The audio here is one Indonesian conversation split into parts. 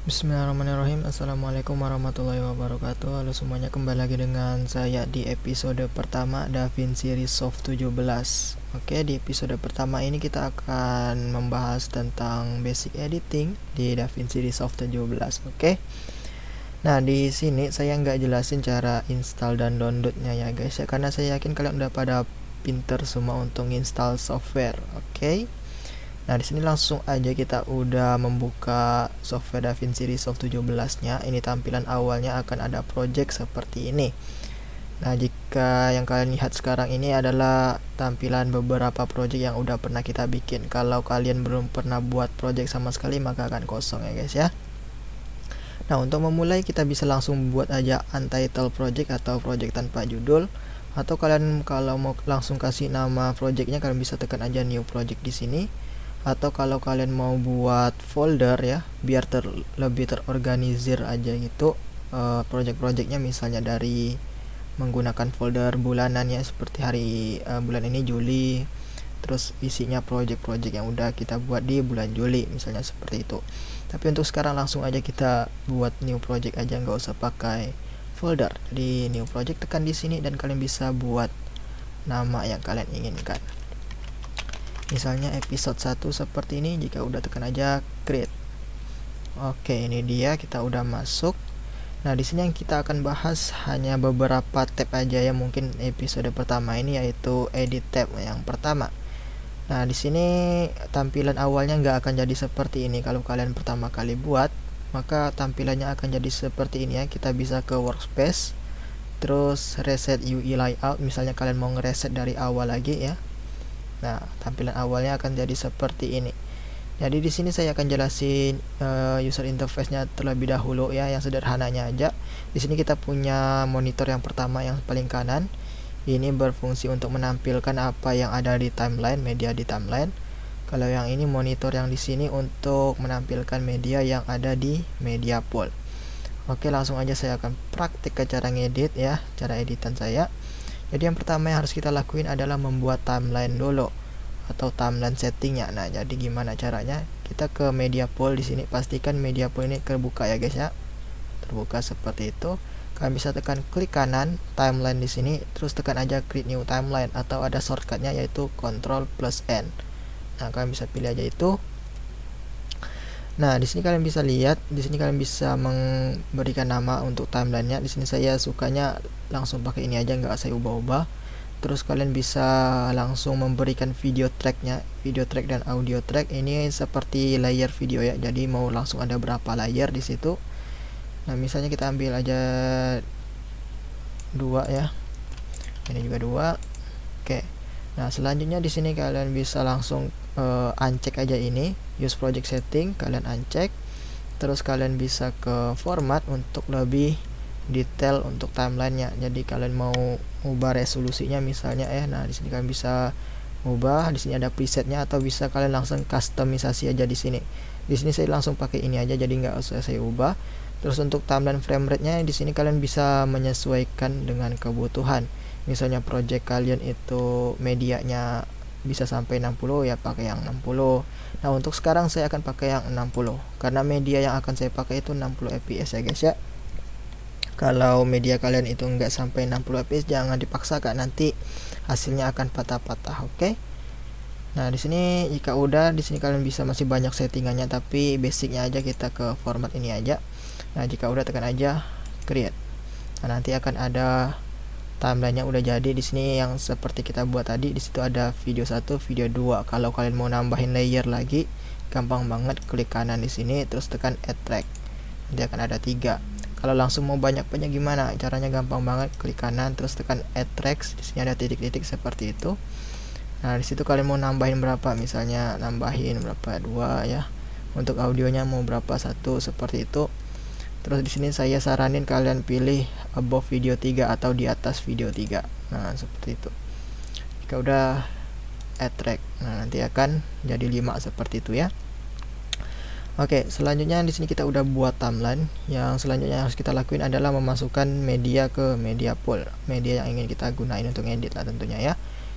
Bismillahirrahmanirrahim. Assalamualaikum warahmatullahi wabarakatuh. Halo semuanya, kembali lagi dengan saya di episode pertama DaVinci Resolve 17. Oke, di episode pertama ini kita akan membahas tentang basic editing di DaVinci Resolve 17. Oke. Nah, di sini saya nggak jelasin cara install dan downloadnya ya guys ya, karena saya yakin kalian udah pada pinter semua untuk install software. Oke. Nah, di sini langsung aja kita udah membuka software DaVinci Resolve 17-nya. Ini tampilan awalnya akan ada project seperti ini. Nah, jika yang kalian lihat sekarang ini adalah tampilan beberapa project yang udah pernah kita bikin. Kalau kalian belum pernah buat project sama sekali, maka akan kosong ya guys ya. Nah, untuk memulai kita bisa langsung buat aja untitled project atau project tanpa judul. Atau kalian kalau mau langsung kasih nama projectnya, kalian bisa tekan aja new project di sini. Atau kalau kalian mau buat folder ya, biar lebih terorganisir aja gitu, project-projectnya misalnya dari menggunakan folder bulanan ya, seperti bulan ini Juli, terus isinya project-project yang udah kita buat di bulan Juli misalnya seperti itu. Tapi untuk sekarang langsung aja kita buat new project aja, nggak usah pakai folder. Jadi new project, tekan di sini dan kalian bisa buat nama yang kalian inginkan. Misalnya episode 1 seperti ini. Jika udah, tekan aja create. Oke, ini dia, kita udah masuk. Nah, di sini yang kita akan bahas hanya beberapa tab aja ya, mungkin episode pertama ini, yaitu edit tab yang pertama. Nah, di sini tampilan awalnya nggak akan jadi seperti ini kalau kalian pertama kali buat, maka tampilannya akan jadi seperti ini ya. Kita bisa ke workspace, terus reset UI layout, misalnya kalian mau ngereset dari awal lagi ya. Nah, tampilan awalnya akan jadi seperti ini. Jadi di sini saya akan jelasin user interface-nya terlebih dahulu ya, yang sederhananya aja. Di sini kita punya monitor yang pertama yang paling kanan. Ini berfungsi untuk menampilkan apa yang ada di timeline, media di timeline. Kalau yang ini monitor yang di sini untuk menampilkan media yang ada di media pool. Oke, langsung aja saya akan praktik ke cara ngedit ya, cara editan saya. Jadi yang pertama yang harus kita lakuin adalah membuat timeline dulu atau timeline settingnya. Nah, jadi gimana caranya? Kita ke media pool di sini, pastikan media pool ini terbuka ya guys ya. Terbuka seperti itu. Kalian bisa tekan klik kanan timeline di sini, terus tekan aja create new timeline atau ada shortcutnya yaitu Ctrl+N. Nah, kalian bisa pilih aja itu. Nah, di sini kalian bisa lihat, di sini kalian bisa memberikan nama untuk timelinenya. Di sini saya sukanya langsung pakai ini aja, nggak saya ubah-ubah. Terus kalian bisa langsung memberikan video tracknya, video track dan audio track. Ini seperti layer video ya, jadi mau langsung ada berapa layer di situ. Nah, misalnya kita ambil aja 2 ya, ini juga 2. Oke. Nah, selanjutnya di sini kalian bisa langsung uncheck aja ini use project setting, kalian uncheck. Terus kalian bisa ke format untuk lebih detail untuk timelinenya. Jadi kalian mau ubah resolusinya misalnya nah di sini kalian bisa ubah. Di sini ada presetnya, atau bisa kalian langsung customisasi aja di sini. Di sini saya langsung pakai ini aja, jadi nggak usah saya ubah. Terus untuk timeline frame rate-nya di sini kalian bisa menyesuaikan dengan kebutuhan. Misalnya project kalian itu medianya bisa sampai 60 ya, pakai yang 60. Nah, untuk sekarang saya akan pakai yang 60 karena media yang akan saya pakai itu 60 fps ya guys ya. Kalau media kalian itu nggak sampai 60 fps, jangan dipaksakan, nanti hasilnya akan patah-patah. Oke. Nah, di sini jika udah, di sini kalian bisa masih banyak settingannya, tapi basicnya aja kita ke format ini aja. Nah, jika udah, tekan aja create. Nah, nanti akan ada timelinenya udah jadi. Di sini yang seperti kita buat tadi, di situ ada video 1, video 2. Kalau kalian mau nambahin layer lagi, gampang banget, klik kanan di sini terus tekan add track. Nanti akan ada 3. Kalau langsung mau banyak-banyak gimana? Caranya gampang banget, klik kanan terus tekan add tracks. Di sini ada titik-titik seperti itu. Nah, di situ kalian mau nambahin berapa? Misalnya nambahin berapa? 2 ya. Untuk audionya mau berapa? 1 seperti itu. Terus di sini saya saranin kalian pilih above video 3 atau di atas video 3. Nah, seperti itu. Jika udah, add track. Nah, nanti akan jadi 5 seperti itu ya. Oke, selanjutnya di sini kita udah buat timeline. Yang selanjutnya yang harus kita lakuin adalah memasukkan media ke media pool. Media yang ingin kita gunain untuk edit lah tentunya ya.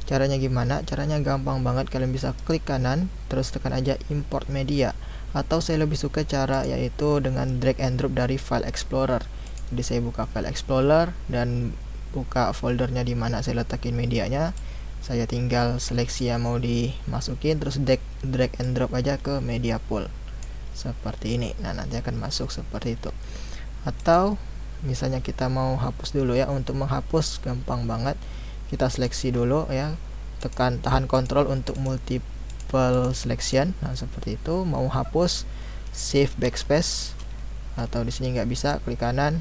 Caranya gimana? Caranya gampang banget, kalian bisa klik kanan terus tekan aja import media, atau saya lebih suka cara yaitu dengan drag and drop dari file explorer. Jadi saya buka file explorer dan buka foldernya di mana saya letakin medianya. Saya tinggal seleksi yang mau dimasukin, terus drag and drop aja ke media pool seperti ini. Nah, nanti akan masuk seperti itu. Atau misalnya kita mau hapus dulu ya. Untuk menghapus gampang banget, kita seleksi dulu ya, tahan kontrol untuk multiple selection. Nah, seperti itu. Mau hapus, shift backspace, atau di sini nggak bisa, klik kanan,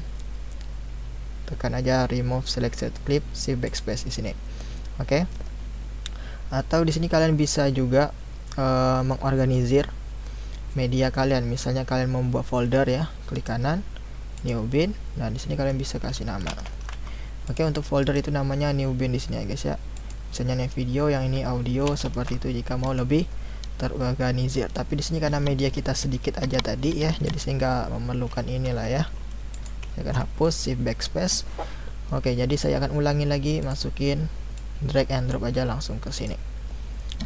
tekan aja remove selected clip, shift backspace di sini. Oke. Atau di sini kalian bisa juga mengorganisir media kalian. Misalnya kalian membuat folder ya, klik kanan, new bin. Nah, di sini kalian bisa kasih nama. Oke, untuk folder itu namanya new bin di sini ya guys ya. Misalnya ini video, yang ini audio, seperti itu jika mau lebih terorganisir. Tapi di sini karena media kita sedikit aja tadi ya, jadi saya nggak memerlukan inilah ya. Saya akan hapus, shift backspace. Oke, jadi saya akan ulangi lagi, masukin drag and drop aja langsung ke sini.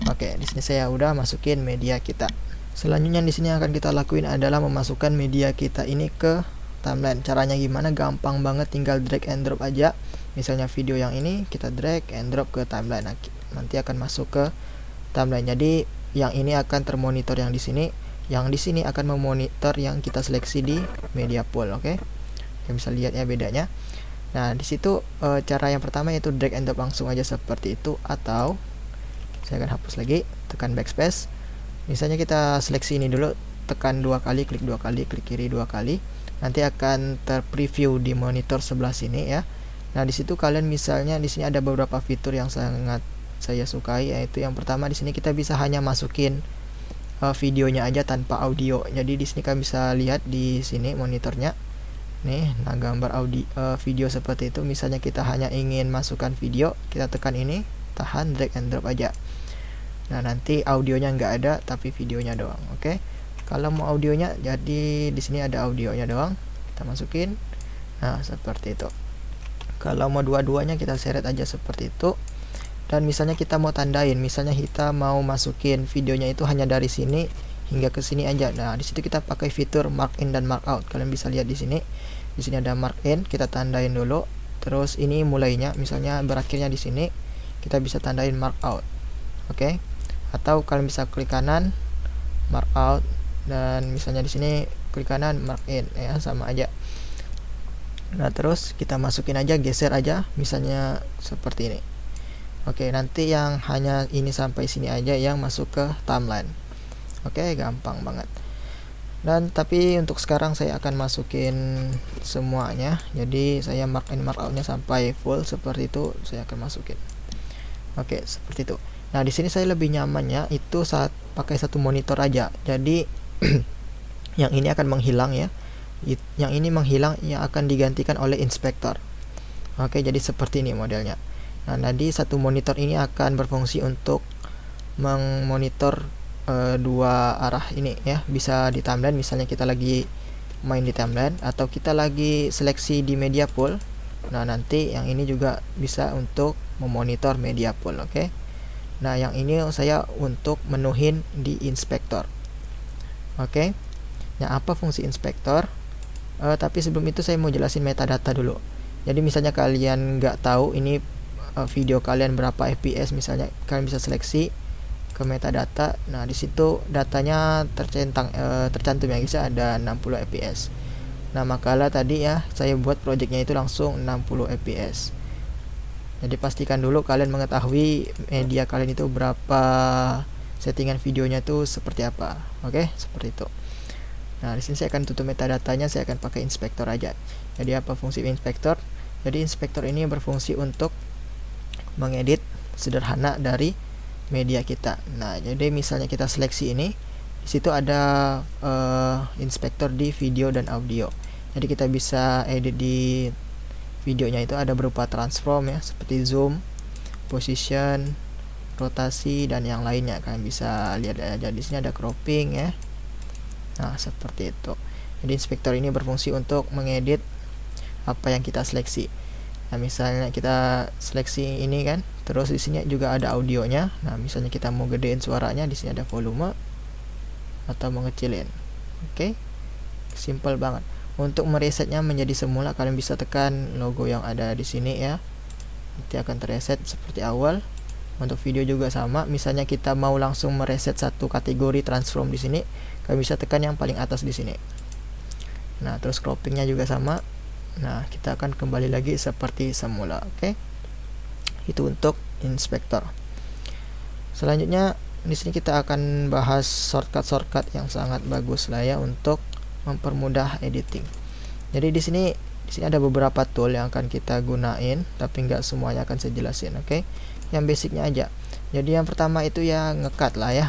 Oke, di sini saya udah masukin media kita. Selanjutnya di sini akan kita lakuin adalah memasukkan media kita ini ke timeline. Caranya gimana? Gampang banget, tinggal drag and drop aja. Misalnya video yang ini kita drag and drop ke timeline. Nanti akan masuk ke timeline. Jadi yang ini akan termonitor yang di sini, yang di sini akan memonitor yang kita seleksi di media pool. Oke. Kita bisa lihat ya bedanya. Nah, di situ cara yang pertama yaitu drag and drop langsung aja seperti itu, atau saya akan hapus lagi, tekan backspace. Misalnya kita seleksi ini dulu, tekan 2 kali, klik 2 kali, klik kiri 2 kali. Nanti akan terpreview di monitor sebelah sini ya. Nah, di situ kalian misalnya di sini ada beberapa fitur yang sangat saya sukai, yaitu yang pertama di sini kita bisa hanya masukin videonya aja tanpa audio. Jadi di sini kalian bisa lihat di sini monitornya. Nih, nah gambar audio video seperti itu. Misalnya kita hanya ingin masukkan video, kita tekan ini, tahan, drag and drop aja. Nah, nanti audionya nggak ada tapi videonya doang. Oke. Kalau mau audionya, jadi di sini ada audionya doang, kita masukin. Nah, seperti itu. Kalau mau dua-duanya kita seret aja seperti itu. Dan misalnya kita mau tandain, misalnya kita mau masukin videonya itu hanya dari sini hingga ke sini aja. Nah, di situ kita pakai fitur mark in dan mark out. Kalian bisa lihat di sini. Di sini ada mark in, kita tandain dulu. Terus ini mulainya, misalnya berakhirnya di sini, kita bisa tandain mark out. Oke. Atau kalian bisa klik kanan, mark out, dan misalnya di sini klik kanan, mark in ya, sama aja. Nah, terus kita masukin aja, geser aja, misalnya seperti ini. Oke, nanti yang hanya ini sampai sini aja yang masuk ke timeline. Oke, gampang banget. Dan tapi untuk sekarang saya akan masukin semuanya. Jadi saya mark in mark out-nya sampai full seperti itu, saya akan masukin. Oke, seperti itu. Nah, di sini saya lebih nyamannya itu saat pakai satu monitor aja. Jadi yang ini akan menghilang ya. Yang ini menghilang, yang akan digantikan oleh inspektor. Oke, jadi seperti ini modelnya. Nah, tadi satu monitor ini akan berfungsi untuk memonitor dua arah ini ya. Bisa di timeline, misalnya kita lagi main di timeline atau kita lagi seleksi di media pool. Nah, nanti yang ini juga bisa untuk memonitor media pool. Oke. Nah, yang ini saya untuk menuhin di inspektor. Oke. Nah, apa fungsi inspektor? Tapi sebelum itu saya mau jelasin metadata dulu. Jadi misalnya kalian nggak tahu ini video kalian berapa fps, misalnya kalian bisa seleksi ke metadata. Nah, di situ datanya tercantum ya guys, ada 60 fps. Nah, makalah tadi ya saya buat projectnya itu langsung 60 fps. Jadi pastikan dulu kalian mengetahui media kalian itu berapa, settingan videonya itu seperti apa. Oke, seperti itu. Nah, di sini saya akan tutup metadatanya, saya akan pakai inspektor aja. Jadi apa fungsi inspektor? Jadi inspektor ini berfungsi untuk mengedit sederhana dari media kita. Nah, jadi misalnya kita seleksi ini, di situ ada inspektor di video dan audio. Jadi kita bisa edit di videonya itu ada berupa transform ya, seperti zoom, position, rotasi dan yang lainnya. Kalian bisa lihat aja di sini ada cropping ya. Nah, seperti itu. Jadi inspektor ini berfungsi untuk mengedit apa yang kita seleksi. Nah, misalnya kita seleksi ini kan, terus di sini juga ada audionya. Nah, misalnya kita mau gedein suaranya, di sini ada volume. atau mengecilin. Oke, simple banget. Untuk meresetnya menjadi semula, kalian bisa tekan logo yang ada di sini ya, nanti akan terreset seperti awal. Untuk video juga sama, misalnya kita mau langsung mereset satu kategori transform di sini, kalian bisa tekan yang paling atas di sini. Nah, terus croppingnya juga sama. Nah, kita akan kembali lagi seperti semula. Oke, itu untuk inspektor. Selanjutnya di sini kita akan bahas shortcut yang sangat bagus lah ya untuk mempermudah editing. Jadi di sini ada beberapa tool yang akan kita gunain, tapi nggak semuanya akan saya jelasin. Oke, yang basicnya aja. Jadi yang pertama itu ya ngecut lah ya,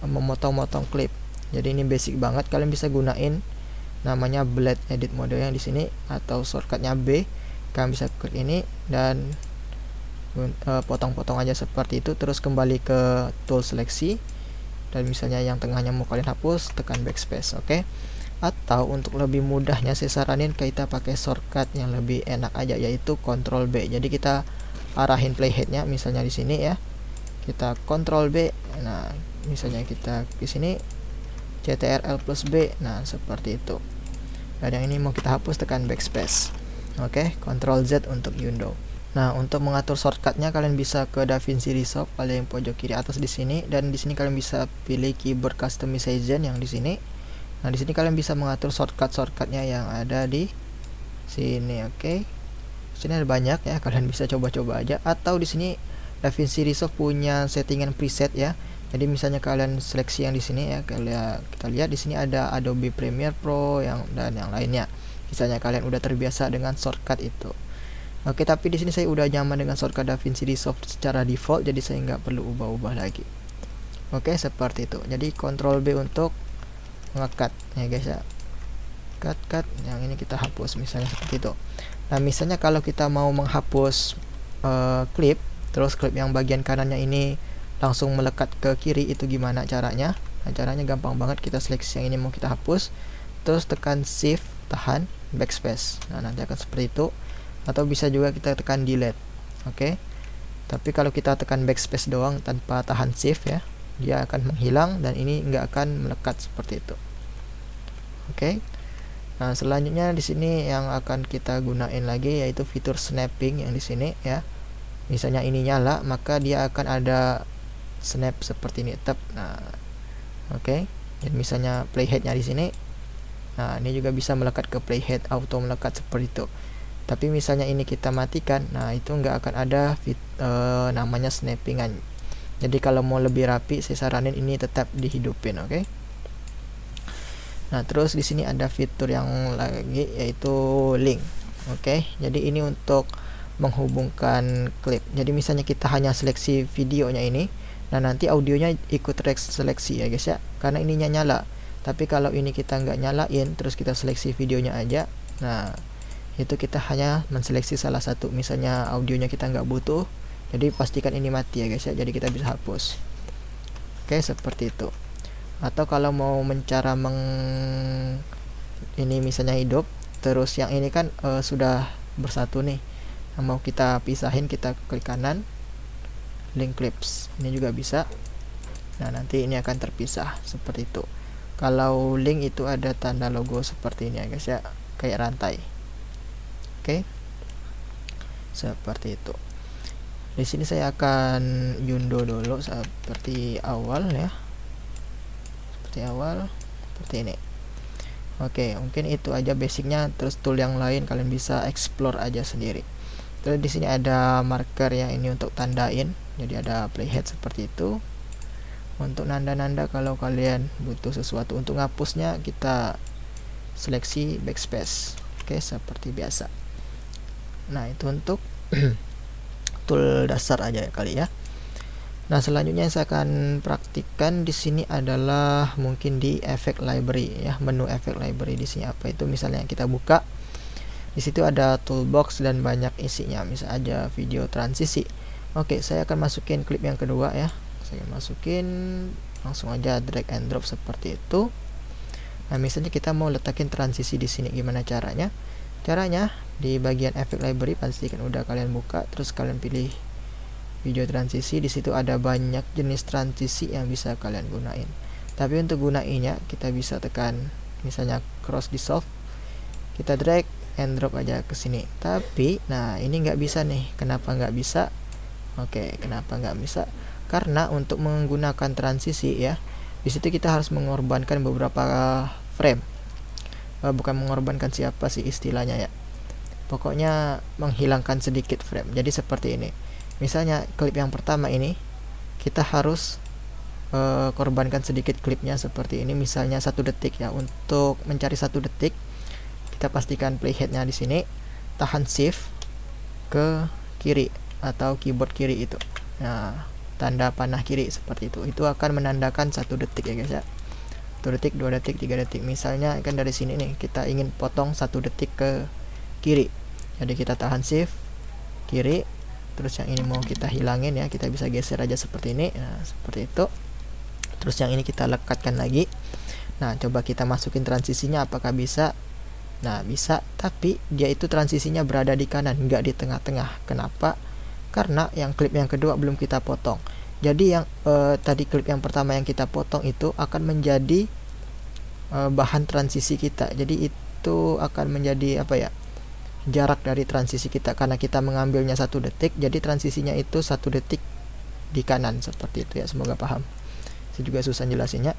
memotong-motong klip. Jadi ini basic banget, kalian bisa gunain namanya blade edit mode yang di sini atau shortcutnya B. Kalian bisa klik ini dan potong-potong aja seperti itu, terus kembali ke tool seleksi, dan misalnya yang tengahnya mau kalian hapus, tekan backspace. Oke. Atau untuk lebih mudahnya saya saranin kita pakai shortcut yang lebih enak aja, yaitu Ctrl B. Jadi kita arahin playheadnya misalnya di sini ya, kita Ctrl B. Nah, misalnya kita di sini Ctrl plus B. Nah, seperti itu. Dan yang ini mau kita hapus, tekan backspace. Oke, Ctrl Z untuk undo. Nah, untuk mengatur shortcutnya kalian bisa ke DaVinci Resolve paling pojok kiri atas di sini, dan di sini kalian bisa pilih keyboard customization yang di sini. Nah, di sini kalian bisa mengatur shortcutnya yang ada di sini. Oke. Sini ada banyak ya, kalian bisa coba-coba aja. Atau di sini DaVinci Resolve punya settingan preset ya. Jadi misalnya kalian seleksi yang di sini ya, kita lihat di sini ada Adobe Premiere Pro dan yang lainnya. Misalnya kalian udah terbiasa dengan shortcut itu. Oke, tapi di sini saya udah nyaman dengan shortcut DaVinci Resolve secara default, jadi saya nggak perlu ubah-ubah lagi. Oke, seperti itu. Jadi Ctrl B untuk ngecut ya guys ya, cut yang ini kita hapus misalnya seperti itu. Nah, misalnya kalau kita mau menghapus klip, terus klip yang bagian kanannya ini langsung melekat ke kiri, itu gimana caranya? Nah, caranya gampang banget, kita seleksi yang ini mau kita hapus, terus tekan shift, tahan, backspace. Nah, nanti akan seperti itu. Atau bisa juga kita tekan delete. Oke. Tapi kalau kita tekan backspace doang tanpa tahan shift ya, dia akan menghilang dan ini nggak akan melekat seperti itu. Oke. Nah, selanjutnya di sini yang akan kita gunain lagi yaitu fitur snapping yang di sini ya. Misalnya ini nyala, maka dia akan ada snap seperti ini, tap. Nah, oke. Dan misalnya playheadnya di sini. Nah, ini juga bisa melekat ke playhead, auto melekat seperti itu. Tapi misalnya ini kita matikan, nah itu nggak akan ada namanya snappingan. Jadi kalau mau lebih rapi, saya saranin ini tetap dihidupin, oke? Nah, terus di sini ada fitur yang lagi yaitu link, oke? Jadi ini untuk menghubungkan klip. Jadi misalnya kita hanya seleksi videonya ini, nah nanti audionya ikut seleksi ya guys ya, karena ininya nyala. Tapi kalau ini kita nggak nyalain, terus kita seleksi videonya aja, nah itu kita hanya menseleksi salah satu. Misalnya audionya kita nggak butuh, jadi pastikan ini mati ya guys ya, jadi kita bisa hapus. Oke, seperti itu. Atau kalau mau ini misalnya hidup, terus yang ini kan sudah bersatu nih. Nah, mau kita pisahin, kita klik kanan, link clips. Ini juga bisa. Nah, nanti ini akan terpisah seperti itu. Kalau link itu ada tanda logo seperti ini ya guys ya, kayak rantai. Oke. Seperti itu. Di sini saya akan undo dulu seperti awal ya. Seperti ini. Oke, mungkin itu aja basicnya. Terus tool yang lain kalian bisa explore aja sendiri. Terus di sini ada marker ya, ini untuk tandain. Jadi ada playhead seperti itu. Untuk nanda-nanda kalau kalian butuh sesuatu. Untuk ngapusnya kita seleksi backspace. Oke, seperti biasa. Nah, itu untuk tool dasar aja ya kali ya. Nah, selanjutnya yang saya akan praktikkan di sini adalah mungkin di effect library ya, menu effect library di sini apa itu. Misalnya kita buka, di situ ada toolbox dan banyak isinya, misal aja video transisi. Oke, saya akan masukin klip yang kedua ya. Saya masukin, langsung aja drag and drop seperti itu. Nah, misalnya kita mau letakin transisi di sini, gimana caranya? Caranya di bagian effect library pastikan udah kalian buka, terus kalian pilih video transisi. Di situ ada banyak jenis transisi yang bisa kalian gunain. Tapi untuk gunainya kita bisa tekan misalnya cross dissolve, kita drag and drop aja ke sini. Tapi nah ini nggak bisa nih. Kenapa nggak bisa? Oke, kenapa nggak bisa? Karena untuk menggunakan transisi ya, di situ kita harus mengorbankan beberapa frame. Bukan mengorbankan siapa sih istilahnya ya. Pokoknya menghilangkan sedikit frame. Jadi seperti ini. Misalnya klip yang pertama ini kita harus korbankan sedikit klipnya seperti ini. Misalnya 1 detik ya. Untuk mencari 1 detik, kita pastikan playheadnya di sini. Tahan shift ke kiri atau keyboard kiri itu. Nah, tanda panah kiri seperti itu. Itu akan menandakan 1 detik ya guys ya. 1 detik, 2 detik, 3 detik. Misalnya kan dari sini nih kita ingin potong 1 detik ke kiri. Jadi kita tahan shift kiri. Terus yang ini mau kita hilangin ya. Kita bisa geser aja seperti ini. Nah, seperti itu. Terus yang ini kita lekatkan lagi. Nah, coba kita masukin transisinya apakah bisa? Nah, bisa, tapi dia itu transisinya berada di kanan, nggak di tengah-tengah. Kenapa? Karena yang klip yang kedua belum kita potong. Jadi yang tadi klip yang pertama yang kita potong itu akan menjadi bahan transisi kita. Jadi itu akan menjadi apa ya, jarak dari transisi kita, karena kita mengambilnya 1 detik. Jadi transisinya itu 1 detik di kanan seperti itu ya. Semoga paham. Saya juga susah jelasinnya.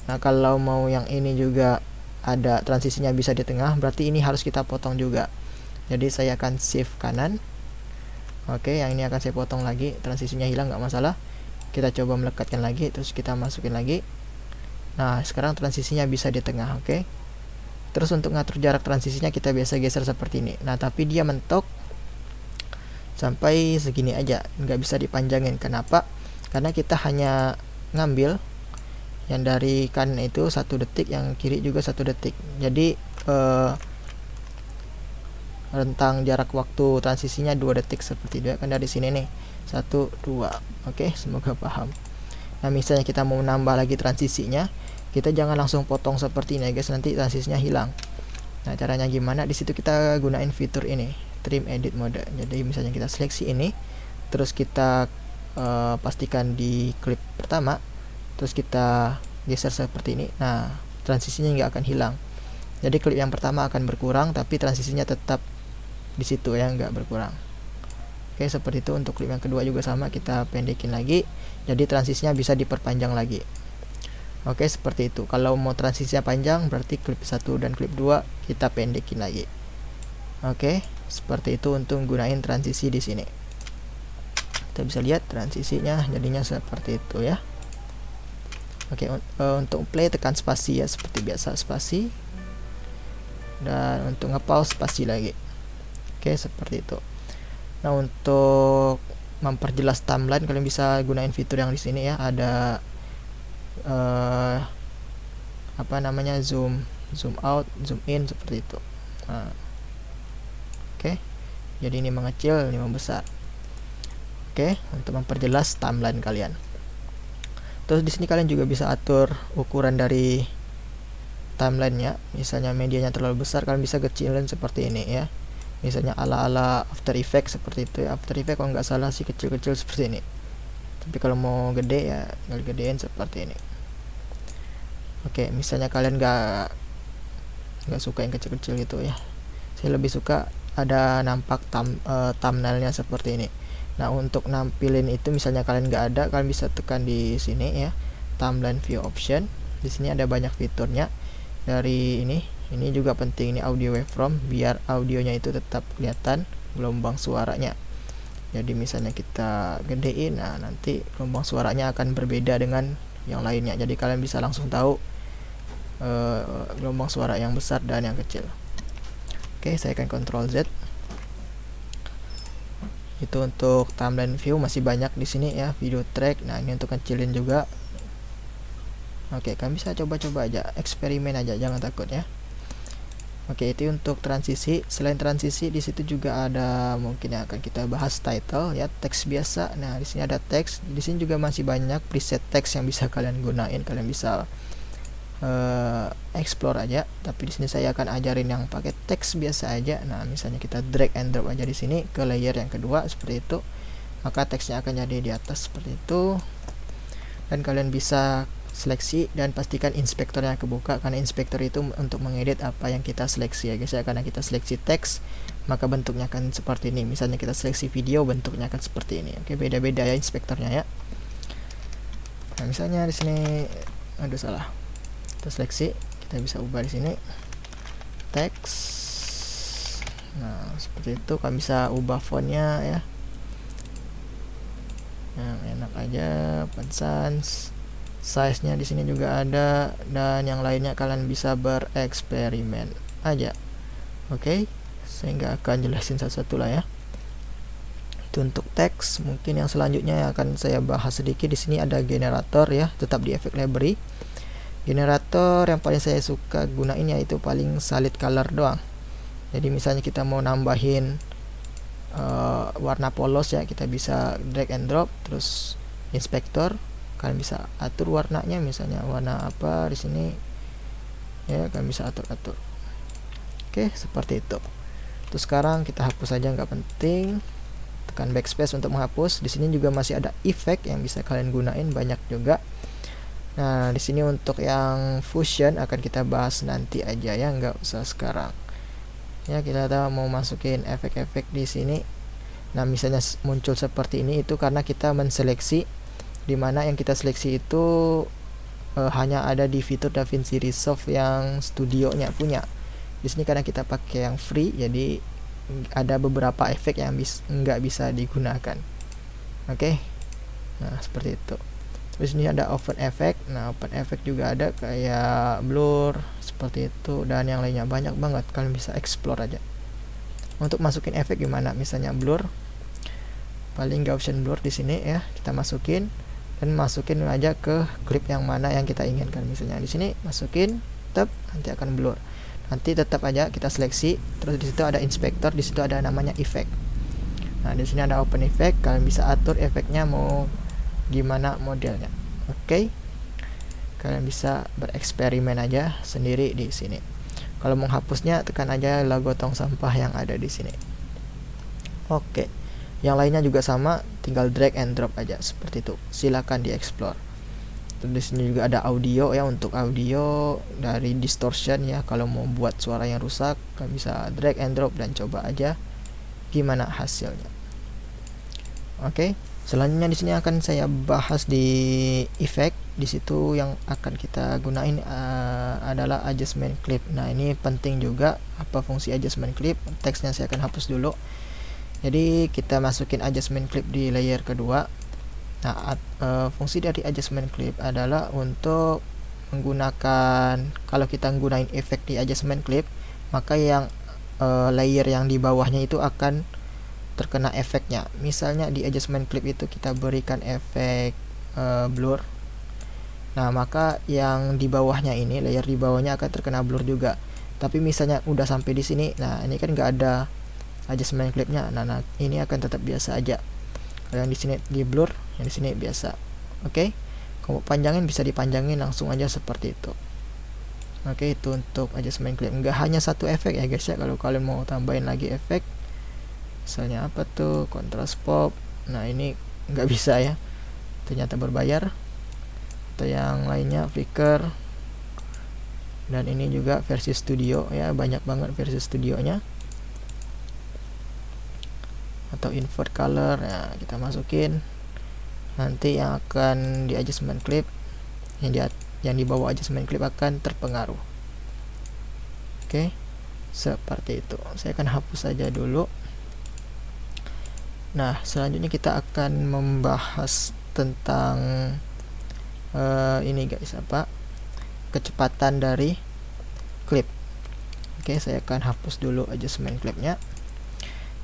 Nah, kalau mau yang ini juga ada transisinya bisa di tengah, berarti ini harus kita potong juga. Jadi saya akan shift kanan. Oke, yang ini akan saya potong lagi. Transisinya hilang, nggak masalah. Kita coba melekatkan lagi, terus kita masukin lagi. Nah, sekarang transisinya bisa di tengah. Oke. Terus untuk ngatur jarak transisinya kita biasa geser seperti ini. Nah, tapi dia mentok sampai segini aja, nggak bisa dipanjangin. Kenapa? Karena kita hanya ngambil yang dari kanan itu 1 detik, yang kiri juga 1 detik. Jadi rentang jarak waktu transisinya 2 detik seperti itu kan dari sini nih. 1, 2. Oke, semoga paham. Nah, misalnya kita mau nambah lagi transisinya, kita jangan langsung potong seperti ini guys, nanti transisinya hilang. Nah, caranya gimana? Di situ kita gunain fitur ini, trim edit mode. Jadi misalnya kita seleksi ini, terus kita pastikan di klip pertama, terus kita geser seperti ini. Nah, transisinya nggak akan hilang. Jadi klip yang pertama akan berkurang, tapi transisinya tetap di situ ya, nggak berkurang. Oke, seperti itu. Untuk klip yang kedua juga sama, kita pendekin lagi. Jadi transisinya bisa diperpanjang lagi. Oke, seperti itu. Kalau mau transisinya panjang, berarti klip 1 dan klip 2 kita pendekin lagi. Oke, seperti itu untuk gunain transisi di sini. Kita bisa lihat transisinya jadinya seperti itu ya. Oke, untuk play tekan spasi ya, seperti biasa spasi. Dan untuk nge-pause spasi lagi. Oke, seperti itu. Nah, untuk memperjelas timeline kalian bisa gunain fitur yang di sini ya. Ada apa namanya, zoom out, zoom in seperti itu. Nah, oke. Jadi ini mengecil, ini membesar. Oke, untuk memperjelas timeline kalian. Terus di sini kalian juga bisa atur ukuran dari timelinenya. Misalnya medianya terlalu besar, kalian bisa kecilin seperti ini ya. Misalnya ala-ala After Effects seperti itu ya. After Effects kalau nggak salah sih kecil-kecil seperti ini. Tapi kalau mau gede ya tinggal gedein seperti ini. Oke, misalnya kalian nggak suka yang kecil-kecil gitu ya. Saya lebih suka ada nampak thumbnailnya seperti ini. Nah, untuk nampilin itu misalnya kalian nggak ada, kalian bisa tekan di sini ya, timeline view option. Di sini ada banyak fiturnya. Dari ini juga penting, ini audio waveform, biar audionya itu tetap kelihatan gelombang suaranya. Jadi misalnya kita gedein, nah nanti gelombang suaranya akan berbeda dengan yang lainnya. Jadi kalian bisa langsung tahu gelombang suara yang besar dan yang kecil. Oke, saya akan Ctrl Z. Itu untuk timeline view, masih banyak di sini ya, video track. Nah, ini untuk kecilin juga. Oke, kalian bisa coba-coba aja, eksperimen aja, jangan takut ya. Oke, itu untuk transisi. Selain transisi, di situ juga ada mungkin yang akan kita bahas title ya, teks biasa. Nah, di sini ada teks. Di sini juga masih banyak preset teks yang bisa kalian gunain. Kalian bisa explore aja. Tapi di sini saya akan ajarin yang pakai teks biasa aja. Nah, misalnya kita drag and drop aja di sini ke layer yang kedua seperti itu. Maka teksnya akan jadi di atas seperti itu. Dan kalian bisa seleksi dan pastikan inspektornya kebuka, karena inspektor itu untuk mengedit apa yang kita seleksi ya guys ya. Karena kita seleksi teks maka bentuknya akan seperti ini. Misalnya kita seleksi video, bentuknya akan seperti ini. Oke, beda-beda ya inspektornya ya. Nah, misalnya di sini aduh salah. Kita seleksi, kita bisa ubah di sini teks. Nah, seperti itu. Kalian bisa ubah fontnya ya. Yang enak aja, font size-nya di sini juga ada, dan yang lainnya kalian bisa bereksperimen aja. Oke, sehingga akan jelasin satu-satu lah ya. Itu untuk teks. Mungkin yang selanjutnya yang akan saya bahas sedikit di sini ada generator ya, tetap di efek library. Generator yang paling saya suka gunain yaitu paling solid color doang. Jadi misalnya kita mau nambahin warna polos ya, kita bisa drag and drop, terus inspektor kalian bisa atur warnanya, misalnya warna apa di sini ya, kalian bisa atur. Oke, seperti itu. Terus sekarang kita hapus aja, nggak penting. Tekan backspace untuk menghapus. Di sini juga masih ada efek yang bisa kalian gunain, banyak juga. Nah, di sini untuk yang fusion akan kita bahas nanti aja ya, nggak usah sekarang. Ya, kita mau masukin efek-efek di sini. Nah, misalnya muncul seperti ini, itu karena kita menseleksi, dimana yang kita seleksi itu hanya ada di fitur DaVinci Resolve yang studionya punya. Di sini karena kita pakai yang free, jadi ada beberapa efek yang nggak bisa digunakan. Oke. Nah, seperti itu. Terus ini ada open effect. Nah, open effect juga ada kayak blur seperti itu, dan yang lainnya banyak banget. Kalian bisa explore aja. Untuk masukin efek gimana? Misalnya blur, paling Gaussian blur di sini ya, kita masukin dan masukin aja ke klip yang mana yang kita inginkan. Misalnya di sini masukin, nanti akan blur. Nanti tetap aja kita seleksi, terus di situ ada inspektor, di situ ada namanya efek. Nah, di sini ada open effect, kalian bisa atur efeknya mau gimana modelnya. Oke. Kalian bisa bereksperimen aja sendiri di sini. Kalau mau hapusnya tekan aja logo tong sampah yang ada di sini. Oke. Yang lainnya juga sama, tinggal drag and drop aja seperti itu. Silakan dieksplor. Terus di sini juga ada audio ya, untuk audio dari distortion ya. Kalau mau buat suara yang rusak, kalian bisa drag and drop dan coba aja gimana hasilnya. Oke. Selanjutnya di sini akan saya bahas di efek. Di situ yang akan kita gunain adalah adjustment clip. Nah, ini penting juga apa fungsi adjustment clip. Teksnya saya akan hapus dulu. Jadi kita masukin adjustment clip di layer kedua. Nah, fungsi dari adjustment clip adalah untuk menggunakan, kalau kita gunain efek di adjustment clip, maka yang layer yang di bawahnya itu akan terkena efeknya. Misalnya di adjustment clip itu kita berikan efek blur. Nah, maka yang di bawahnya ini, layer di bawahnya akan terkena blur juga. Tapi misalnya udah sampai di sini, nah ini kan nggak ada adjustment clipnya. Nah, ini akan tetap biasa aja. Kalau yang di sini di blur, yang di sini biasa. Oke. Kalau panjangin bisa dipanjangin langsung aja seperti itu. Oke, itu untuk adjustment clip. Nggak hanya satu efek ya guys ya. Kalau kalian mau tambahin lagi efek, misalnya apa tuh, contrast pop. Nah, ini nggak bisa ya, ternyata berbayar. Atau yang lainnya flicker, dan ini juga versi studio ya, banyak banget versi studionya. Atau invert color ya, kita masukin. Nanti yang akan di adjustment clip, yang di bawah adjustment clip akan terpengaruh. Oke, seperti itu. Saya akan hapus saja dulu. Nah, selanjutnya kita akan membahas tentang ini guys, kecepatan dari klip. Oke, saya akan hapus dulu adjustment clipnya.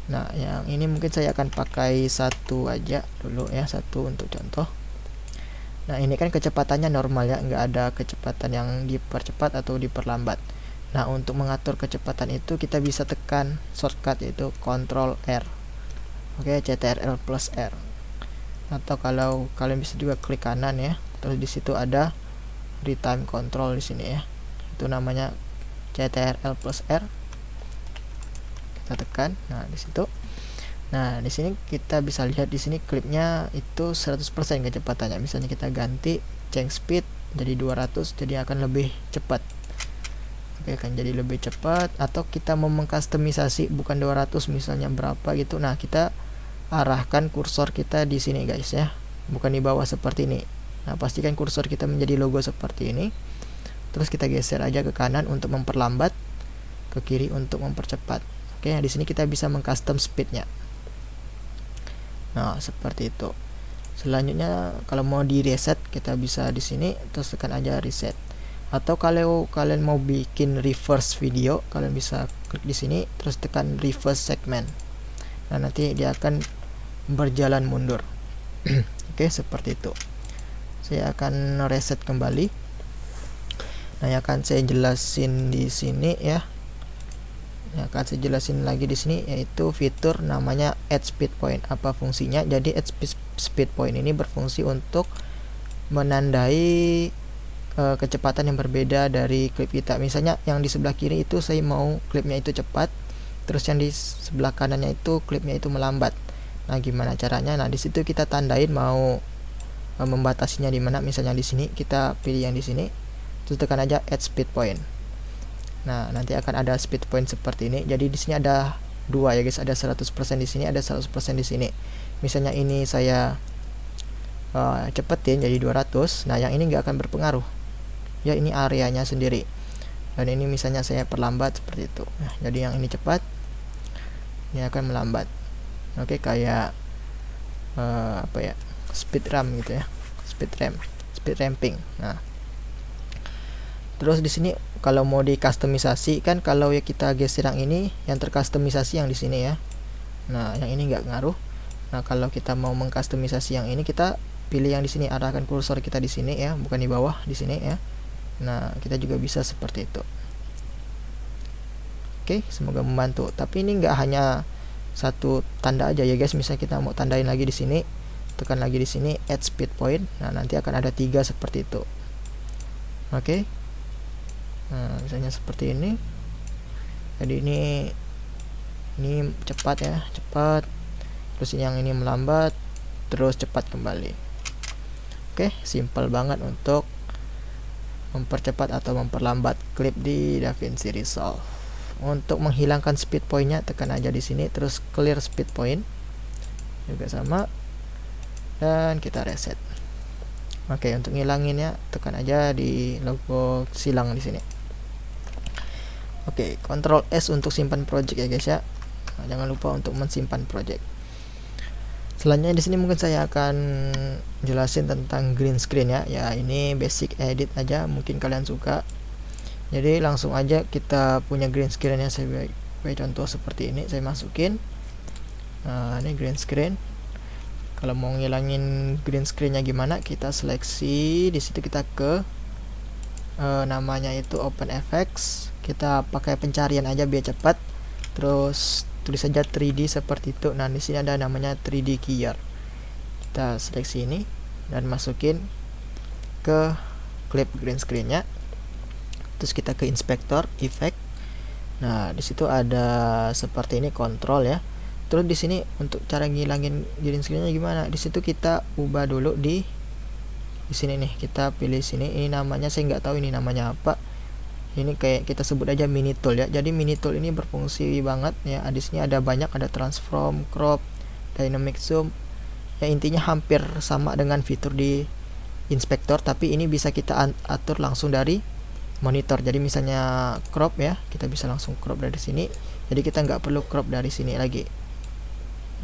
Nah, yang ini mungkin saya akan pakai satu aja dulu ya, satu untuk contoh. Nah, ini kan kecepatannya normal ya, nggak ada kecepatan yang dipercepat atau diperlambat. Nah, untuk mengatur kecepatan itu kita bisa tekan shortcut yaitu Ctrl R. Oke, Ctrl plus R. Atau kalau kalian bisa juga klik kanan ya. Terus di situ ada retime control di sini ya. Itu namanya Ctrl plus R. Kita tekan. Nah, di situ. Nah, di sini kita bisa lihat di sini klipnya itu 100% kecepatannya. Misalnya kita ganti change speed jadi 200, jadi akan lebih cepat. Oke, akan jadi lebih cepat. Atau kita mau mengkustomisasi bukan 200 misalnya berapa gitu. Nah, kita arahkan kursor kita di sini guys ya, bukan di bawah seperti ini. Nah, pastikan kursor kita menjadi logo seperti ini. Terus kita geser aja ke kanan untuk memperlambat, ke kiri untuk mempercepat. Oke, di sini kita bisa mengcustom speednya. Nah, seperti itu. Selanjutnya kalau mau di reset, kita bisa di sini terus tekan aja reset. Atau kalau kalian mau bikin reverse video, kalian bisa klik di sini terus tekan reverse segment. Nah, nanti dia akan berjalan mundur. Oke, seperti itu. Saya akan reset kembali. Nah, yang akan saya jelasin di sini ya. Yang akan saya jelasin lagi di sini yaitu fitur namanya add speed point. Apa fungsinya? Jadi add speed point ini berfungsi untuk menandai kecepatan yang berbeda dari klip kita. Misalnya yang di sebelah kiri itu saya mau klipnya itu cepat, terus yang di sebelah kanannya itu klipnya itu melambat. Nah, gimana caranya? Nah, di situ kita tandain mau membatasinya di mana. Misalnya di sini kita pilih yang di sini, terus tekan aja add speed point. Nah, nanti akan ada speed point seperti ini. Jadi di sini ada dua ya guys, ada 100% di sini, ada 100% di sini. Misalnya ini saya cepetin jadi 200. Nah, yang ini nggak akan berpengaruh. Ya, ini areanya sendiri. Dan ini misalnya saya perlambat seperti itu. Nah, jadi yang ini cepat, ini akan melambat. Oke, kayak apa ya? Speed ramp gitu ya. Speed ramping. Nah, terus di sini kalau mau dikustomisasi kan, kalau ya kita geser yang ini, yang terkustomisasi yang di sini ya. Nah, yang ini nggak ngaruh. Nah, kalau kita mau mengkustomisasi yang ini, kita pilih yang di sini, arahkan kursor kita di sini ya, bukan di bawah, di sini ya. Nah, kita juga bisa seperti itu. Oke, semoga membantu. Tapi ini nggak hanya satu tanda aja ya guys. Misalnya kita mau tandain lagi di sini, tekan lagi di sini add speed point. Nah, nanti akan ada 3 seperti itu. Oke. Nah, misalnya seperti ini. Jadi ini cepat ya, cepat. Terus yang ini melambat, terus cepat kembali. Oke, simple banget untuk mempercepat atau memperlambat klip di DaVinci Resolve. Untuk menghilangkan speed point-nya, tekan aja di sini terus clear speed point. Juga sama. Dan kita reset. Oke, untuk ngilanginnya tekan aja di logo silang di sini. Oke, Ctrl S untuk simpan project ya guys ya. Nah, jangan lupa untuk mensimpan project. Selanjutnya di sini mungkin saya akan jelasin tentang green screen ya. Ya, ini basic edit aja, mungkin kalian suka. Jadi langsung aja kita punya green screen ya. Saya contoh seperti ini, saya masukin. Nah, ini green screen. Kalau mau ngilangin green screen-nya gimana? Kita seleksi, di situ kita ke namanya itu Open Effects. Kita pakai pencarian aja biar cepat. Terus tulis saja 3D seperti itu. Nah, di sini ada namanya 3D Keyer. Kita seleksi ini dan masukin ke clip green screen-nya. Terus kita ke inspektor, effect. Nah, di situ ada seperti ini kontrol ya. Terus di sini untuk cara ngilangin green screen-nya gimana? Di situ kita ubah dulu di sini nih. Kita pilih sini. Ini namanya saya nggak tahu ini namanya apa. Ini kayak kita sebut aja mini tool ya. Jadi mini tool ini berfungsi banget ya. Di sini ada banyak, ada transform, crop, dynamic zoom. Ya, intinya hampir sama dengan fitur di inspektor, tapi ini bisa kita atur langsung dari monitor. Jadi misalnya crop ya, kita bisa langsung crop dari sini. Jadi kita nggak perlu crop dari sini lagi.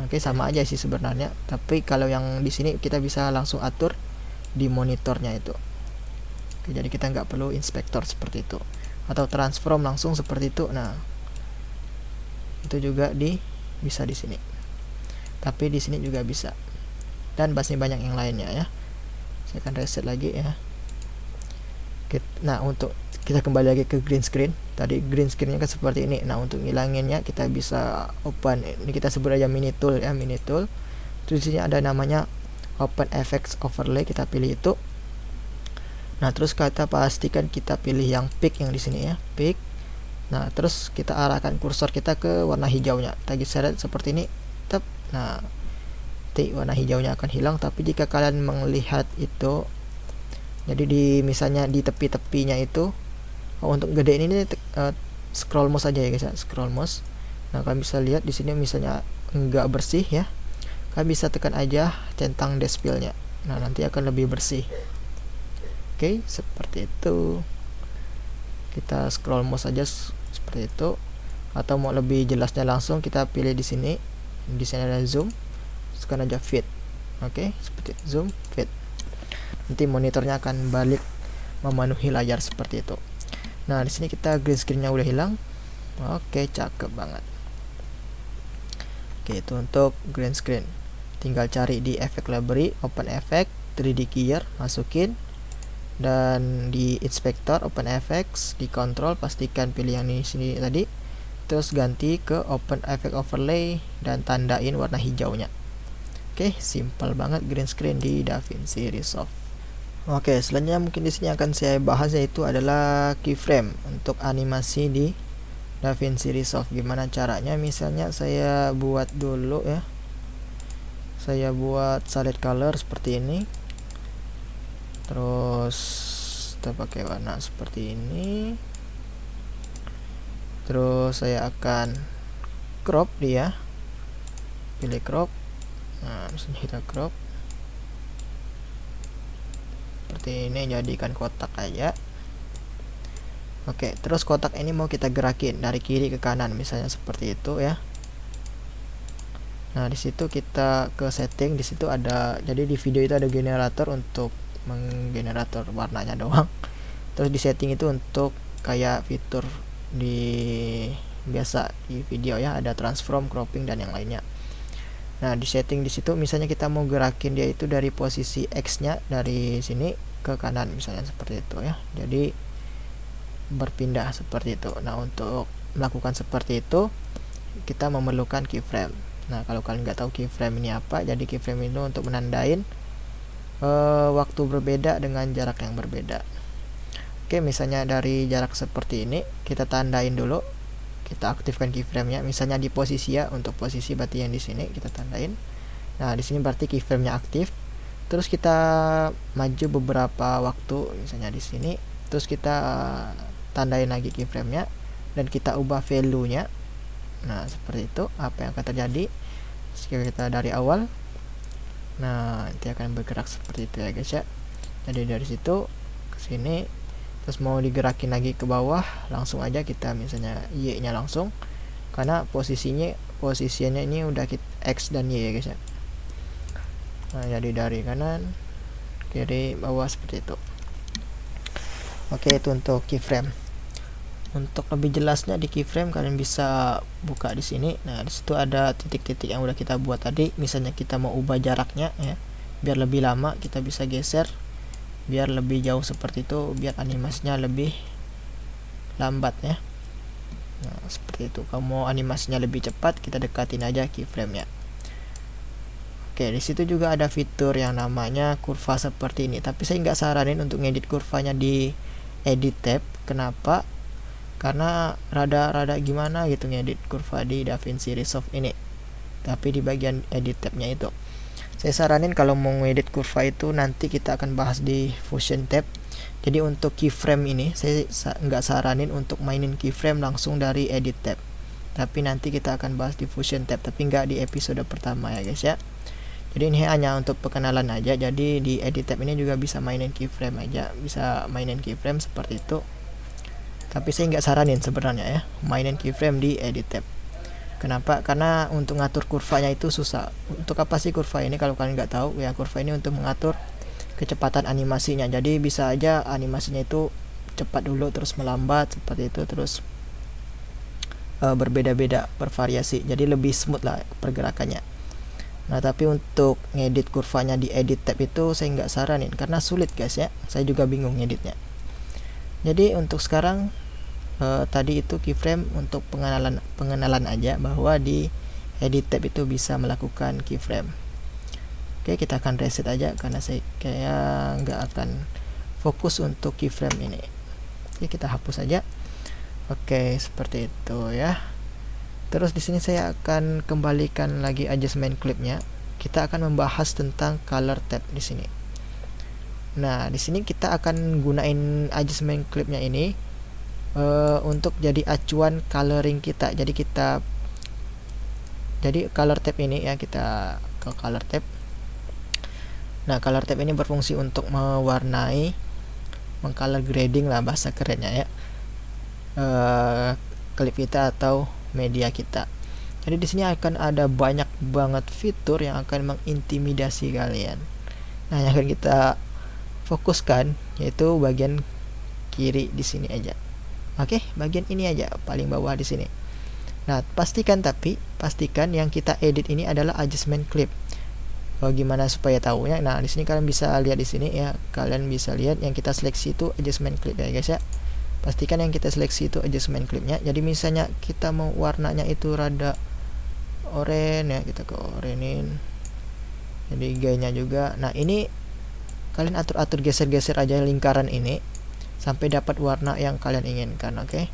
Oke, sama aja sih sebenarnya. Tapi kalau yang di sini kita bisa langsung atur di monitornya itu. Oke, jadi kita nggak perlu inspektor seperti itu. Atau transform langsung seperti itu. Nah, itu juga bisa di sini. Tapi di sini juga bisa. Dan masih banyak yang lainnya ya. Saya akan reset lagi ya. Nah, untuk kita kembali lagi ke green screen. Tadi green screen-nya kan seperti ini. Nah, untuk ngilanginnya kita bisa open. Ini kita sebut aja mini tool ya, mini tool. Terus di sini ada namanya Open Effects Overlay, kita pilih itu. Nah, terus kita pastikan kita pilih yang peak yang di sini ya, peak. Nah, terus kita arahkan kursor kita ke warna hijaunya. Kita geser seperti ini. Tep. Nah, warna hijaunya akan hilang. Tapi jika kalian melihat itu Jadi misalnya di tepi-tepinya itu, untuk gedein ini scroll mouse aja ya guys ya, scroll mouse. Nah kalian bisa lihat di sini misalnya nggak bersih ya, kalian bisa tekan aja centang despilnya. Nah nanti akan lebih bersih. Oke, seperti itu. Kita scroll mouse aja seperti itu. Atau mau lebih jelasnya langsung kita pilih di sini. Di sini ada zoom. Tekan aja fit. Oke, seperti zoom fit. Nanti monitornya akan balik memenuhi layar seperti itu. Nah, di sini kita green screen-nya udah hilang. Oke, cakep banget. Oke, itu untuk green screen. Tinggal cari di Effect Library, Open Effect, 3D Gear, masukin. Dan di inspektor Open Effects, di control pastikan pilih yang di sini tadi, terus ganti ke Open Effect Overlay dan tandain warna hijaunya. Oke, simple banget green screen di DaVinci Resolve. Oke, selanjutnya mungkin di sini akan saya bahas yaitu adalah keyframe untuk animasi di DaVinci Resolve. Gimana caranya? Misalnya saya buat dulu ya, saya buat solid color seperti ini. Terus kita pakai warna seperti ini. Terus saya akan crop dia. Pilih crop. Nah, misalnya kita crop seperti ini, jadikan kotak aja. Oke, terus kotak ini mau kita gerakin dari kiri ke kanan, misalnya seperti itu ya. Nah, di situ kita ke setting, di situ ada, jadi di video itu ada generator untuk menggenerator warnanya doang. Terus di setting itu untuk kayak fitur di biasa di video ya, ada transform, cropping dan yang lainnya. Nah, di setting di situ misalnya kita mau gerakin dia itu dari posisi X-nya dari sini ke kanan misalnya seperti itu ya. Jadi berpindah seperti itu. Nah, untuk melakukan seperti itu kita memerlukan keyframe. Nah, kalau kalian nggak tahu keyframe ini apa, jadi keyframe itu untuk menandain waktu berbeda dengan jarak yang berbeda. Oke, misalnya dari jarak seperti ini kita tandain dulu, kita aktifkan keyframe-nya. Misalnya di posisi ya, untuk posisi berarti yang di sini kita tandain. Nah, di sini berarti keyframe-nya aktif. Terus kita maju beberapa waktu, misalnya di sini. Terus kita tandain lagi keyframe-nya dan kita ubah value-nya. Nah, seperti itu. Apa yang akan terjadi? Jika kita dari awal, nah nanti akan bergerak seperti itu ya guys ya. Jadi dari situ ke sini, terus mau digerakin lagi ke bawah, langsung aja kita misalnya Y nya langsung, karena posisinya ini udah X dan Y ya guys ya. Nah, jadi dari kanan kiri bawah seperti itu. Oke, itu untuk keyframe. Untuk lebih jelasnya di keyframe kalian bisa buka di sini. Nah, di situ ada titik-titik yang udah kita buat tadi. Misalnya kita mau ubah jaraknya ya, biar lebih lama, kita bisa geser biar lebih jauh seperti itu, biar animasinya lebih lambat ya. Nah, seperti itu. Kalau mau animasinya lebih cepat, kita dekatin aja keyframe-nya. Oke, di situ juga ada fitur yang namanya kurva seperti ini. Tapi saya nggak saranin untuk ngedit kurvanya di edit tab. Kenapa? Karena rada gimana gitu ngedit kurva di DaVinci Resolve ini. Tapi di bagian edit tabnya itu, saya saranin kalau mau ngedit kurva itu nanti kita akan bahas di Fusion tab. Jadi untuk keyframe ini saya nggak saranin untuk mainin keyframe langsung dari edit tab. Tapi nanti kita akan bahas di Fusion tab, tapi nggak di episode pertama ya guys ya. Jadi ini hanya untuk perkenalan aja. Jadi di edit tab ini juga bisa mainin keyframe aja, bisa mainin keyframe seperti itu. Tapi saya nggak saranin sebenarnya ya mainin keyframe di edit tab. Kenapa? Karena untuk ngatur kurvanya itu susah. Untuk apa sih kurva ini? Kalau kalian nggak tahu ya, kurva ini untuk mengatur kecepatan animasinya. Jadi bisa aja animasinya itu cepat dulu terus melambat seperti itu, terus berbeda-beda, bervariasi. Jadi lebih smooth lah pergerakannya. Nah, tapi untuk ngedit kurvanya di edit tab itu saya nggak saranin karena sulit guys ya. Saya juga bingung ngeditnya. Jadi untuk sekarang tadi itu keyframe untuk pengenalan aja bahwa di edit tab itu bisa melakukan keyframe. Oke, kita akan reset aja karena saya kayak nggak akan fokus untuk keyframe ini. Oke, kita hapus aja. Oke, seperti itu ya. Terus di sini saya akan kembalikan lagi adjustment clipnya. Kita akan membahas tentang color tab di sini. Nah, di sini kita akan gunain adjustment clipnya ini untuk jadi acuan coloring kita. Jadi color tab ini ya, kita ke color tab. Nah, color tab ini berfungsi untuk mewarnai, mengcolor grading lah bahasa kerennya ya, klip kita atau media kita. Jadi di sini akan ada banyak banget fitur yang akan mengintimidasi kalian. Nah, yang akan kita fokuskan yaitu bagian kiri di sini aja. Oke, bagian ini aja, paling bawah di sini. Nah, pastikan yang kita edit ini adalah adjustment clip. Gimana supaya tahunya? Nah, di sini kalian bisa lihat di sini ya. Kalian bisa lihat yang kita seleksi itu adjustment clip ya, guys ya. Pastikan yang kita seleksi itu adjustment clipnya. Jadi misalnya kita mau warnanya itu rada oranye ya, kita ke orenin. Jadi gayanya juga. Nah, ini kalian atur-atur, geser-geser aja lingkaran ini sampai dapat warna yang kalian inginkan, oke?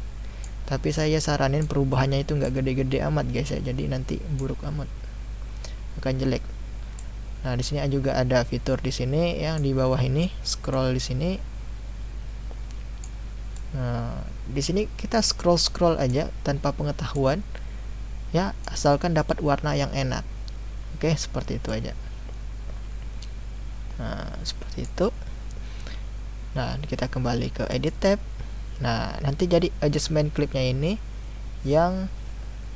Tapi saya saranin perubahannya itu nggak gede-gede amat, guys ya. Jadi nanti buruk amat, akan jelek. Nah, di sini juga ada fitur di sini yang di bawah ini, scroll di sini. Nah, di sini kita scroll aja tanpa pengetahuan ya, asalkan dapat warna yang enak. Oke, seperti itu aja. Nah, seperti itu. Nah, kita kembali ke edit tab. Nah, nanti jadi adjustment clipnya ini yang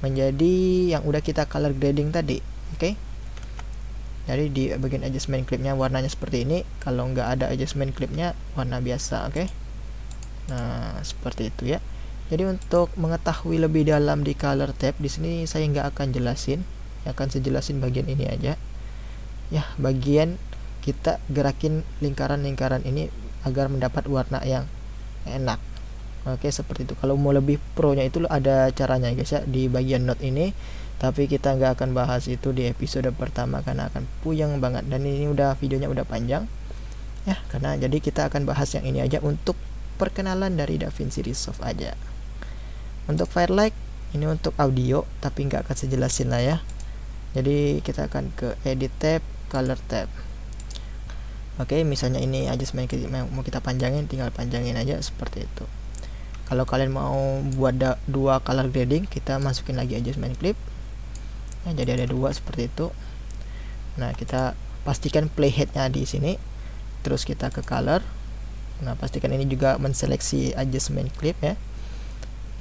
menjadi yang udah kita color grading tadi. Oke. Jadi di bagian adjustment clipnya warnanya seperti ini. Kalau nggak ada adjustment clipnya warna biasa, oke. Nah, seperti itu ya. Jadi untuk mengetahui lebih dalam di color tab di sini saya nggak akan jelasin, akan saya jelasin bagian ini aja. Ya, bagian kita gerakin lingkaran-lingkaran ini agar mendapat warna yang enak. Oke, seperti itu. Kalau mau lebih pro nya itu ada caranya, guys ya, di bagian note ini. Tapi kita nggak akan bahas itu di episode pertama karena akan puyeng banget, dan ini videonya udah panjang ya. Karena jadi kita akan bahas yang ini aja untuk perkenalan dari DaVinci Resolve aja. Untuk Firelight ini untuk audio, tapi nggak akan saya jelasin lah ya. Jadi kita akan ke edit tab, color tab. Oke, misalnya ini adjustment mau kita panjangin, tinggal panjangin aja seperti itu. Kalau kalian mau buat dua color grading, kita masukin lagi adjustment clip. Nah, jadi ada dua seperti itu. Nah, kita pastikan playheadnya di sini. Terus kita ke color. Nah, pastikan ini juga menseleksi adjustment clip ya.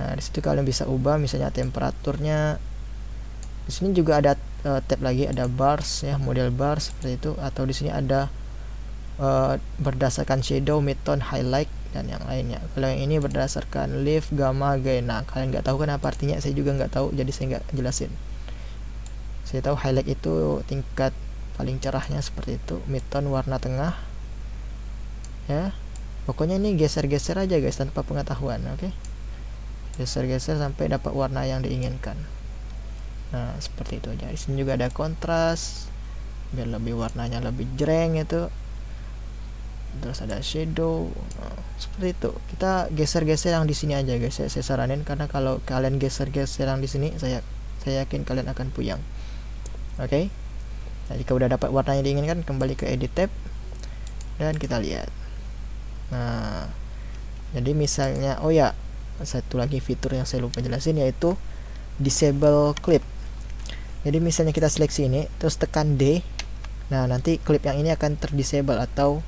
Nah, di situ kalian bisa ubah misalnya temperaturnya. Di sini juga ada tab lagi, ada bars ya, model bars seperti itu. Atau di sini ada berdasarkan shadow, midtone, highlight dan yang lainnya. Kalau yang ini berdasarkan lift, gamma, gain. Nah, kalian nggak tahu kan apa artinya, saya juga nggak tahu, jadi saya nggak jelasin. Saya tahu highlight itu tingkat paling cerahnya seperti itu, midtone warna tengah ya. Pokoknya ini geser-geser aja, guys, tanpa pengetahuan, oke? Geser-geser sampai dapat warna yang diinginkan. Nah, seperti itu aja. Di sini juga ada kontras biar lebih warnanya lebih jreng itu. Terus ada shadow. Nah, seperti itu. Kita geser-geser yang di sini aja, guys. Saya saranin karena kalau kalian geser-geser yang di sini, saya yakin kalian akan puyeng. Oke. Nah, jika udah dapat warnanya diinginkan, kembali ke edit tab dan kita lihat. Nah, jadi misalnya, oh ya, satu lagi fitur yang saya lupa jelasin yaitu disable clip. Jadi misalnya kita seleksi ini, terus tekan D. Nah, nanti klip yang ini akan terdisable atau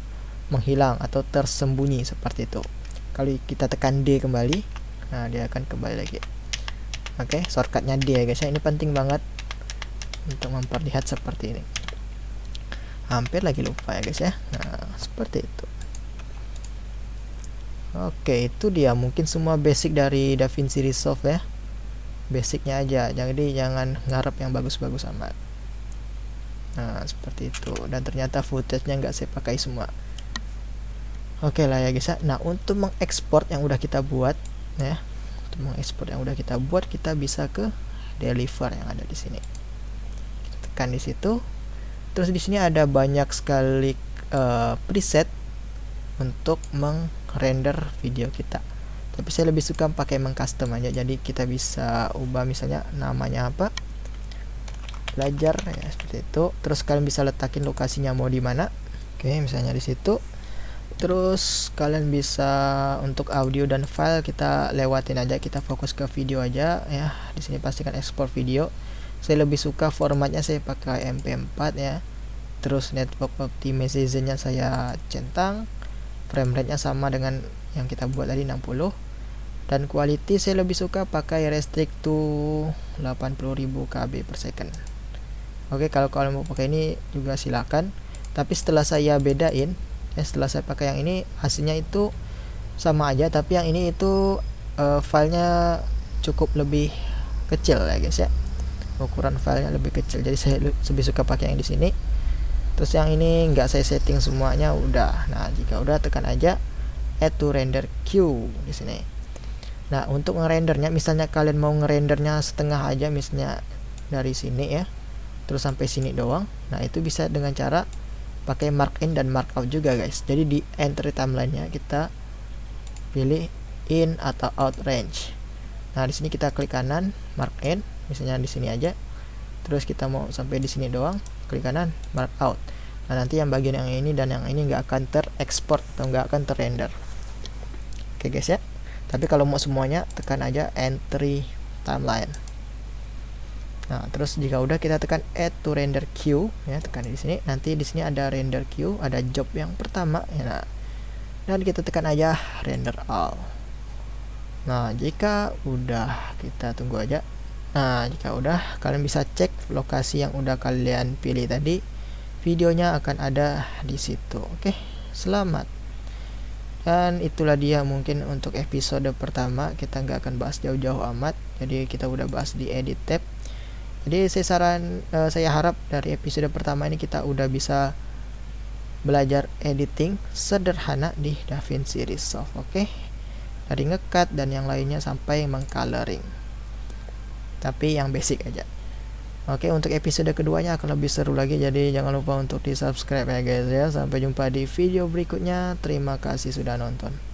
menghilang atau tersembunyi seperti itu. Kalau kita tekan D kembali, nah dia akan kembali lagi. Oke, shortcutnya D ya, guys. Ini penting banget untuk memperlihat seperti ini. Hampir lagi lupa ya, guys ya. Nah, seperti itu. Oke, itu dia mungkin semua basic dari DaVinci Resolve ya. Basicnya aja, jadi jangan ngarep yang bagus-bagus amat. Nah, seperti itu. Dan ternyata footage-nya nggak saya pakai semua. Oke lah ya, guys. Nah, untuk mengekspor yang udah kita buat ya, kita bisa ke deliver yang ada di sini. Kita tekan di situ. Terus di sini ada banyak sekali preset untuk mengrender video kita. Tapi saya lebih suka pakai mengcustom aja. Jadi kita bisa ubah misalnya namanya apa, belajar ya, seperti itu. Terus kalian bisa letakin lokasinya mau di mana. Oke, misalnya di situ. Terus kalian bisa untuk audio dan file kita lewatin aja, kita fokus ke video aja ya. Di sini pastikan ekspor video. Saya lebih suka formatnya saya pakai MP4 ya. Terus network optimization-nya saya centang. Frame rate-nya sama dengan yang kita buat tadi 60. Dan quality saya lebih suka pakai restrict to 80.000 KB per second. Oke, kalau kalian mau pakai ini juga silakan. Tapi setelah saya bedain ya, setelah saya pakai yang ini hasilnya itu sama aja, tapi yang ini itu filenya cukup lebih kecil ya guys ya, ukuran filenya lebih kecil, jadi saya lebih suka pakai yang di sini. Terus yang ini nggak saya setting semuanya udah. Nah jika udah tekan aja add to render queue di sini. Nah untuk ngerendernya, misalnya kalian mau ngerendernya setengah aja, misalnya dari sini ya terus sampai sini doang, nah itu bisa dengan cara pakai mark in dan mark out juga guys. Jadi di entry timeline-nya kita pilih in atau out range. Nah di sini kita klik kanan mark in, misalnya di sini aja. Terus kita mau sampai di sini doang, klik kanan mark out. Nah nanti yang bagian yang ini dan yang ini nggak akan terekspor atau nggak akan terrender. Oke guys ya. Tapi kalau mau semuanya tekan aja entry timeline. Nah, terus jika udah kita tekan add to render queue ya, tekan di sini. Nanti di sini ada render queue, ada job yang pertama ya. Nah, dan kita tekan aja render all. Nah, jika udah kita tunggu aja. Nah, jika udah kalian bisa cek lokasi yang udah kalian pilih tadi. Videonya akan ada di situ. Oke, selamat. Dan itulah dia mungkin untuk episode pertama. Kita nggak akan bahas jauh-jauh amat. Jadi kita udah bahas di edit tab. Jadi saya harap dari episode pertama ini kita udah bisa belajar editing sederhana di DaVinci Resolve. Oke, dari ngecut dan yang lainnya sampai mengcoloring, tapi yang basic aja. Oke, untuk episode keduanya akan lebih seru lagi, jadi jangan lupa untuk di subscribe ya guys ya. Sampai jumpa di video berikutnya. Terima kasih sudah nonton.